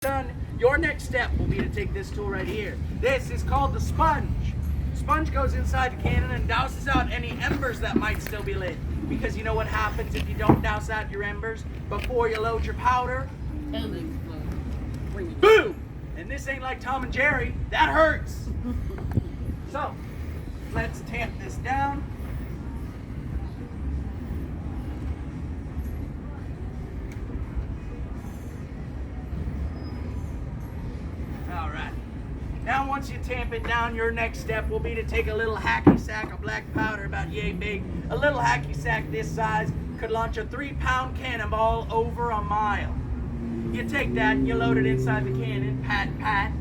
Done, your next step will be to take this tool right here. This is called the sponge. Sponge goes inside the cannon and douses out any embers that might still be lit. Because you know what happens if you don't douse out your embers before you load your powder? Boom! And this ain't like Tom and Jerry. That hurts. So, let's tamp this down. Alright. Now once you tamp it down, your next step will be to take a little hacky sack of black powder about yay big. A little hacky sack this size could launch a 3-pound cannonball over a mile. You take that and you load it inside the cannon, pat, pat.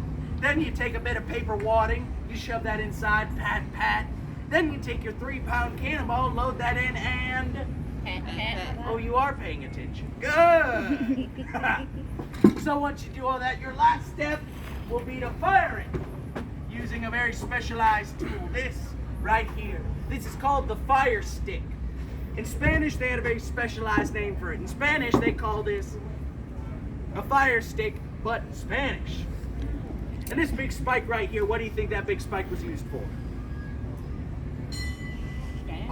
Then you take a bit of paper wadding, you shove that inside, pat, pat. Then you take your 3-pound cannonball, load that in, and... Pat, pat. Oh, you are paying attention. Good! So once you do all that, your last step will be to fire it using a very specialized tool. This right here. This is called the fire stick. In Spanish, they had a very specialized name for it. In Spanish, they call this a fire stick, but in Spanish. And this big spike right here, what do you think that big spike was used for?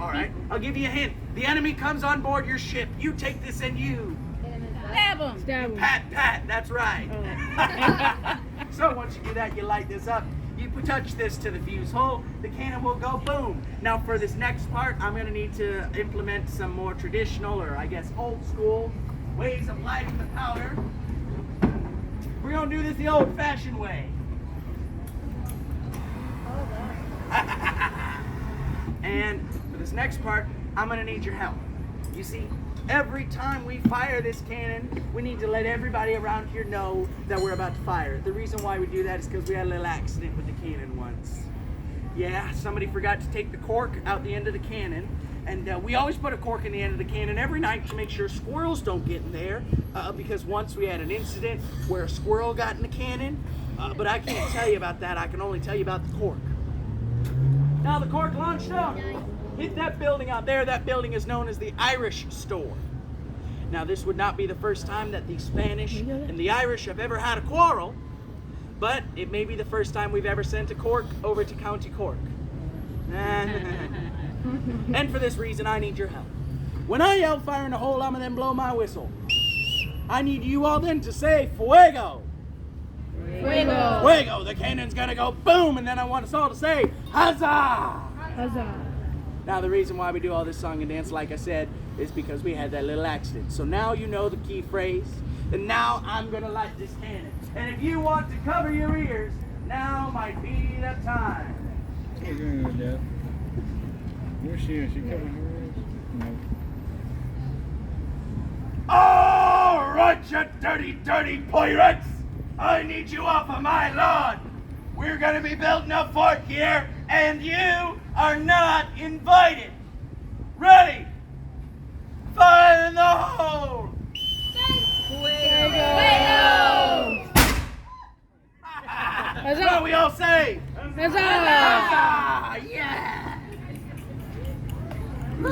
All right, I'll give you a hint. The enemy comes on board your ship. You take this and you Stab him. Stab him. pat, pat. That's right. Oh. So once you do that, you light this up. You touch this to the fuse hole. The cannon will go boom. Now for this next part, I'm going to need to implement some more traditional, or I guess old school, ways of lighting the powder. We're going to do this the old-fashioned way. And for this next part, I'm going to need your help. You see, every time we fire this cannon, we need to let everybody around here know that we're about to fire it. The reason why we do that is because we had a little accident with the cannon once. Yeah, somebody forgot to take the cork out the end of the cannon. And we always put a cork in the end of the cannon every night to make sure squirrels don't get in there. Because once we had an incident where a squirrel got in the cannon. But I can't tell you about that. I can only tell you about the cork. Now the cork launched out. Hit that building out there. That building is known as the Irish Store. Now this would not be the first time that the Spanish and the Irish have ever had a quarrel, but it may be the first time we've ever sent a cork over to County Cork. And for this reason, I need your help. When I yell fire in the hole, I'm gonna then blow my whistle. I need you all then to say fuego. Fuego. Fuego. The cannon's gonna go boom, and then I want us all to say huzzah. Huzzah. Now the reason why we do all this song and dance, like I said, is because we had that little accident. So now you know the key phrase, and now I'm gonna light this cannon. And if you want to cover your ears, now might be the time. What are you doing with that? Where's she? Is she covering her ears? No. All right, you dirty, dirty pirates! I need you off of my lawn. We're gonna be building a fort here, and you are not invited. Ready? Fire in the hole! What do we all say? Huzzah. Huzzah! Yeah! I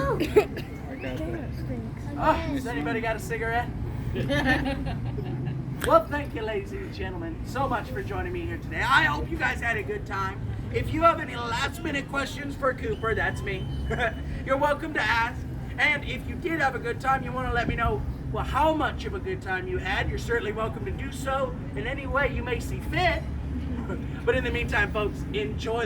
got that. Has anybody got a cigarette? Well, thank you, ladies and gentlemen, so much for joining me here today. I hope you guys had a good time. If you have any last-minute questions for Cooper, that's me, you're welcome to ask. And if you did have a good time, you want to let me know, well, how much of a good time you had, you're certainly welcome to do so in any way you may see fit. But in the meantime, folks, enjoy